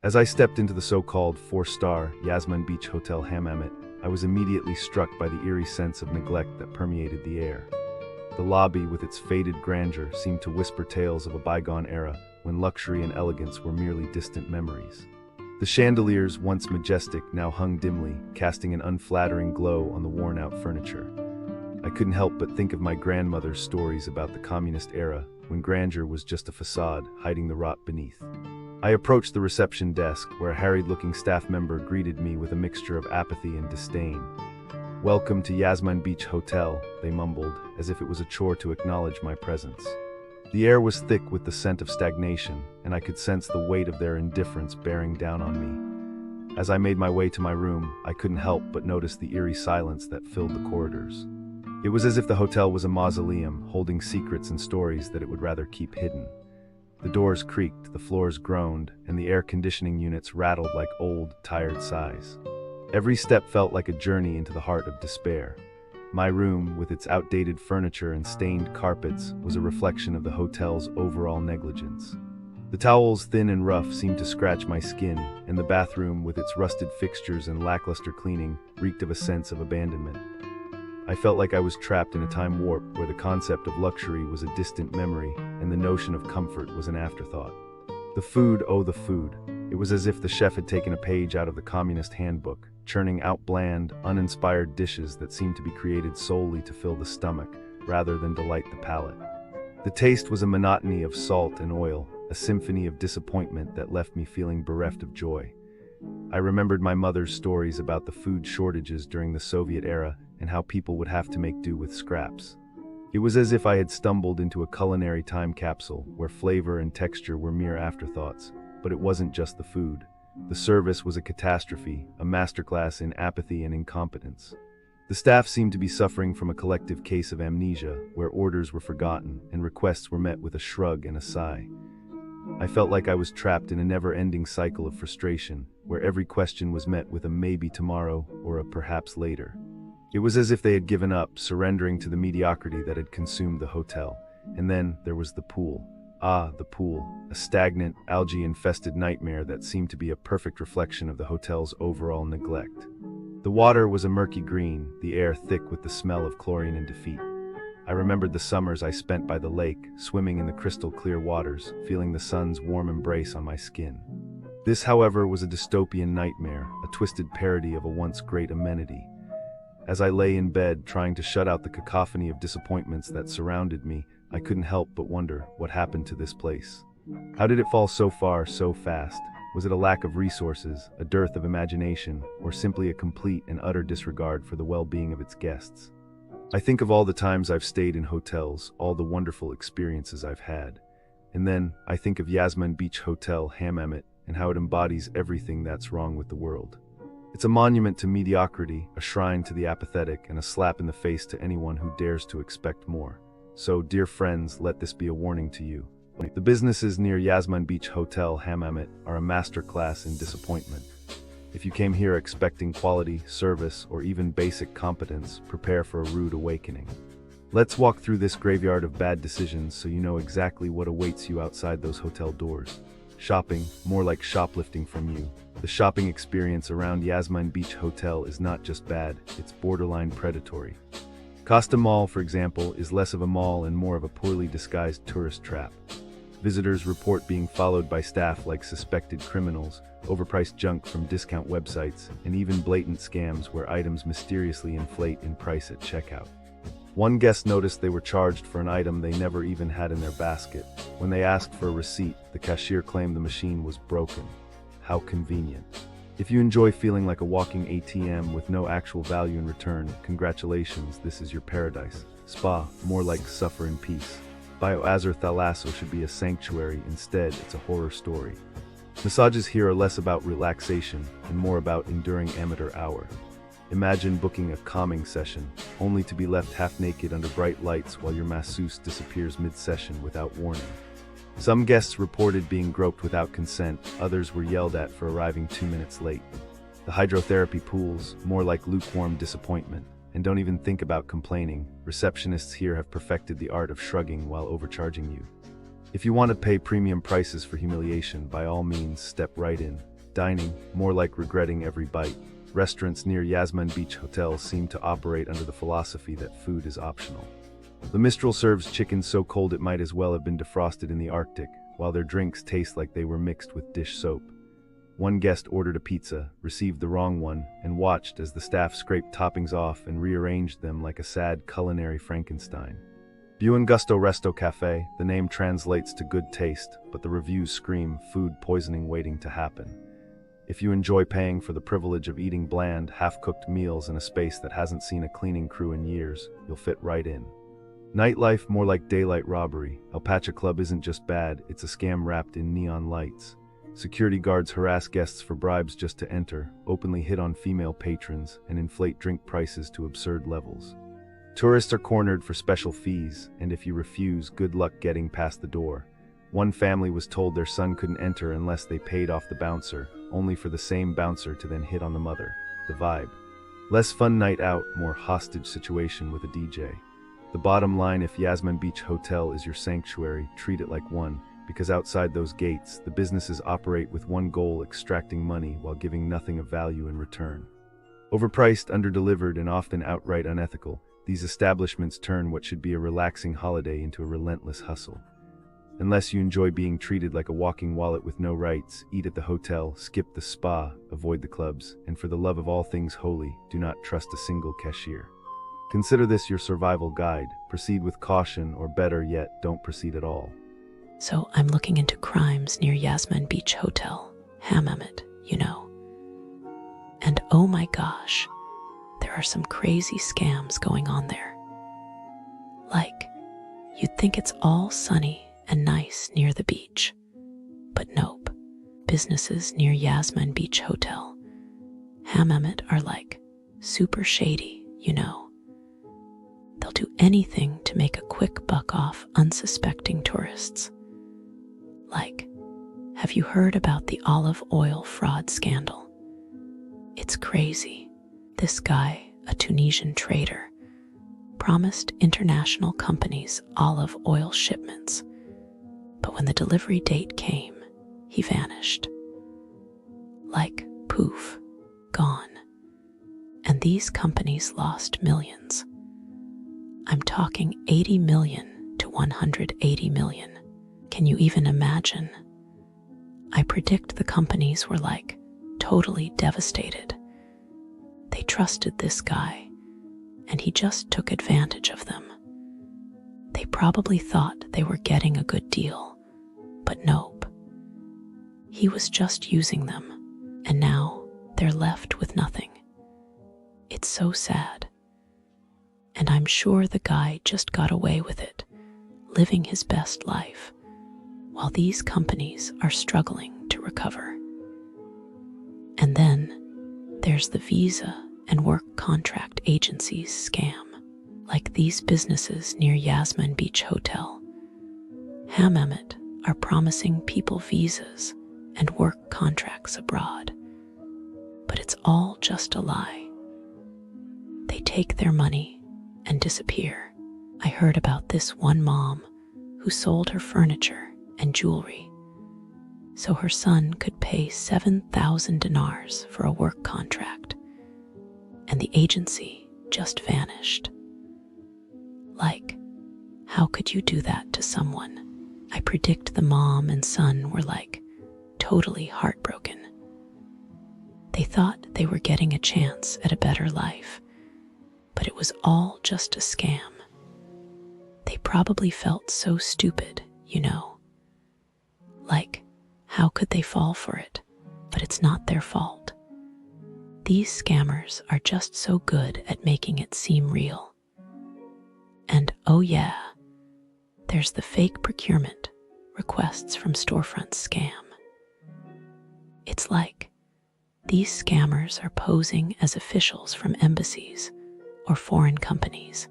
As I stepped into the so-called four-star Yasmine Beach Hotel Hammamet, I was immediately struck by the eerie sense of neglect that permeated the air. The lobby, with its faded grandeur, seemed to whisper tales of a bygone era when luxury and elegance were merely distant memories. The chandeliers, once majestic, now hung dimly, casting an unflattering glow on the worn-out furniture. I couldn't help but think of my grandmother's stories about the communist era, when grandeur was just a facade, hiding the rot beneath. I approached the reception desk, where a harried-looking staff member greeted me with a mixture of apathy and disdain. "Welcome to Yasmine Beach Hotel," they mumbled, as if it was a chore to acknowledge my presence. The air was thick with the scent of stagnation, and I could sense the weight of their indifference bearing down on me. As I made my way to my room, I couldn't help but notice the eerie silence that filled the corridors. It was as if the hotel was a mausoleum, holding secrets and stories that it would rather keep hidden. The doors creaked, the floors groaned, and the air conditioning units rattled like old, tired sighs. Every step felt like a journey into the heart of despair. My room, with its outdated furniture and stained carpets, was a reflection of the hotel's overall negligence. The towels, thin and rough, seemed to scratch my skin, and the bathroom, with its rusted fixtures and lackluster cleaning, reeked of a sense of abandonment. I felt like I was trapped in a time warp where the concept of luxury was a distant memory and the notion of comfort was an afterthought. The food, oh the food. It was as if the chef had taken a page out of the communist handbook, churning out bland, uninspired dishes that seemed to be created solely to fill the stomach, rather than delight the palate. The taste was a monotony of salt and oil, a symphony of disappointment that left me feeling bereft of joy. I remembered my mother's stories about the food shortages during the Soviet era and how people would have to make do with scraps. It was as if I had stumbled into a culinary time capsule where flavor and texture were mere afterthoughts. But it wasn't just the food. The service was a catastrophe, a masterclass in apathy and incompetence. The staff seemed to be suffering from a collective case of amnesia, where orders were forgotten and requests were met with a shrug and a sigh. I felt like I was trapped in a never-ending cycle of frustration, where every question was met with a maybe tomorrow or a perhaps later. It was as if they had given up, surrendering to the mediocrity that had consumed the hotel. And then there was the pool. Ah, the pool, a stagnant, algae-infested nightmare that seemed to be a perfect reflection of the hotel's overall neglect. The water was a murky green, the air thick with the smell of chlorine and defeat. I remembered the summers I spent by the lake, swimming in the crystal-clear waters, feeling the sun's warm embrace on my skin. This, however, was a dystopian nightmare, a twisted parody of a once great amenity. As I lay in bed, trying to shut out the cacophony of disappointments that surrounded me, I couldn't help but wonder what happened to this place. How did it fall so far, so fast? Was it a lack of resources, a dearth of imagination, or simply a complete and utter disregard for the well-being of its guests? I think of all the times I've stayed in hotels, all the wonderful experiences I've had. And then, I think of Yasmine Beach Hotel Hammamet and how it embodies everything that's wrong with the world. It's a monument to mediocrity, a shrine to the apathetic, and a slap in the face to anyone who dares to expect more. So, dear friends, let this be a warning to you. The businesses near Yasmine Beach Hotel Hammamet are a masterclass in disappointment. If you came here expecting quality, service, or even basic competence, prepare for a rude awakening. Let's walk through this graveyard of bad decisions so you know exactly what awaits you outside those hotel doors. Shopping, more like shoplifting from you. The shopping experience around Yasmine Beach Hotel is not just bad, it's borderline predatory. Costa Mall, for example, is less of a mall and more of a poorly disguised tourist trap. Visitors report being followed by staff like suspected criminals, overpriced junk from discount websites, and even blatant scams where items mysteriously inflate in price at checkout. One guest noticed they were charged for an item they never even had in their basket. When they asked for a receipt, the cashier claimed the machine was broken. How convenient. If you enjoy feeling like a walking ATM with no actual value in return, congratulations, this is your paradise. Spa, more like suffer in peace. Bioazur Thalasso should be a sanctuary, instead it's a horror story. Massages here are less about relaxation and more about enduring amateur hour. Imagine booking a calming session, only to be left half naked under bright lights while your masseuse disappears mid-session without warning. Some guests reported being groped without consent, others were yelled at for arriving 2 minutes late. The hydrotherapy pools, more like lukewarm disappointment. And don't even think about complaining, receptionists here have perfected the art of shrugging while overcharging you. If you want to pay premium prices for humiliation, by all means, step right in. Dining, more like regretting every bite. Restaurants near Yasmine Beach Hotel seem to operate under the philosophy that food is optional. The Mistral serves chicken so cold it might as well have been defrosted in the Arctic, while their drinks taste like they were mixed with dish soap. One guest ordered a pizza, received the wrong one, and watched as the staff scraped toppings off and rearranged them like a sad culinary Frankenstein. Buon Gusto Resto Cafe, the name translates to good taste, but the reviews scream food poisoning waiting to happen. If you enjoy paying for the privilege of eating bland, half-cooked meals in a space that hasn't seen a cleaning crew in years, you'll fit right in. Nightlife, more like daylight robbery. El Pacha Club isn't just bad, it's a scam wrapped in neon lights. Security guards harass guests for bribes just to enter, openly hit on female patrons, and inflate drink prices to absurd levels. Tourists are cornered for special fees, and if you refuse, good luck getting past the door. One family was told their son couldn't enter unless they paid off the bouncer, only for the same bouncer to then hit on the mother. The vibe. Less fun night out, more hostage situation with a DJ. The bottom line, if Yasmine Beach Hotel is your sanctuary, treat it like one, because outside those gates, the businesses operate with one goal: extracting money while giving nothing of value in return. Overpriced, underdelivered, and often outright unethical, these establishments turn what should be a relaxing holiday into a relentless hustle. Unless you enjoy being treated like a walking wallet with no rights, eat at the hotel, skip the spa, avoid the clubs, and for the love of all things holy, do not trust a single cashier. Consider this your survival guide. Proceed with caution, or better yet, don't proceed at all. So I'm looking into crimes near Yasmine Beach Hotel, Hammamet, you know. And oh my gosh, there are some crazy scams going on there. Like, you'd think it's all sunny and nice near the beach. But nope, businesses near Yasmine Beach Hotel, Hammamet, are like super shady, you know. They'll do anything to make a quick buck off unsuspecting tourists. Like, have you heard about the olive oil fraud scandal? It's crazy. This guy, a Tunisian trader, promised international companies olive oil shipments, but when the delivery date came, he vanished. Like, poof, gone. And these companies lost millions. I'm talking 80 million to 180 million. Can you even imagine? I predict the companies were like totally devastated. They trusted this guy, and he just took advantage of them. They probably thought they were getting a good deal, but nope. He was just using them, and now they're left with nothing. It's so sad. And I'm sure the guy just got away with it, living his best life, while these companies are struggling to recover. And then there's the visa and work contract agencies scam, like these businesses near Yasmine Beach Hotel, Hammamet, are promising people visas and work contracts abroad. But it's all just a lie. They take their money and disappear. I heard about this one mom who sold her furniture and jewelry so her son could pay 7,000 dinars for a work contract, and the agency just vanished. Like, how could you do that to someone? I predict the mom and son were like totally heartbroken. They thought they were getting a chance at a better life, but it was all just a scam. They probably felt so stupid, you know. Like, how could they fall for it? But it's not their fault. These scammers are just so good at making it seem real. And oh yeah, there's the fake procurement requests from storefront scam. It's like these scammers are posing as officials from embassies or foreign companies,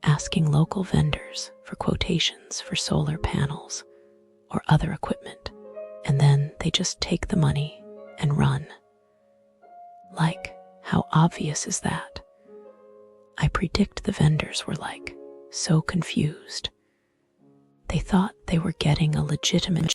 asking local vendors for quotations for solar panels or other equipment, and then they just take the money and run. Like, how obvious is that? I predict the vendors were like so confused. They thought they were getting a legitimate